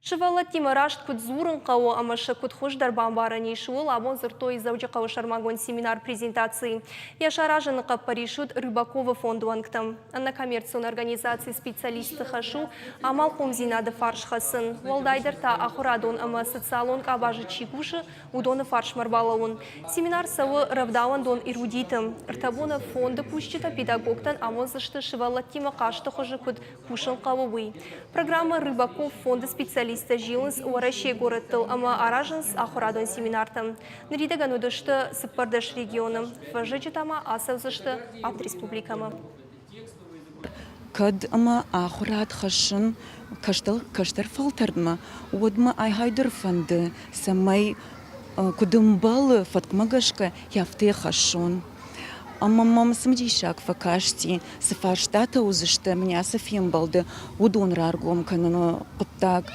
Шывалат тимарашт кут зурын қауы амашы кут хуждар бамбарани шуыл абон зыртой завжы қауы шармагон семинар презентации. Яшаражын қап паришут Рыбакова фонду ангтам. Анна коммерцион организации специалисты хашу амал комзинады фарш хасын. Волдайдыр та ахурадон ама социалон кабажы чикушы удоны фарш марбалауын. Семинар савы равдауан дон эрудитым. Ртабона фонды пущита педагогтан амон зышты шывалат тима кашты хожы кут кушын қавы. Программа Рыбаков фонды специалисты Жилынс уаращей город тыл, ама аражынс ахурадон семинартым. Нридаган удышты сыппардыш регионым. Вожичитама асавзышты от республикама. Кад ама ахурад хашын каштар фалтардма. Удма айхайдыр фанды самай кудымбалы фаткмагашка яфте хашон. Ама мама самдишак факашти сафарштата узышты меня софим балды удон раргом канано паттак.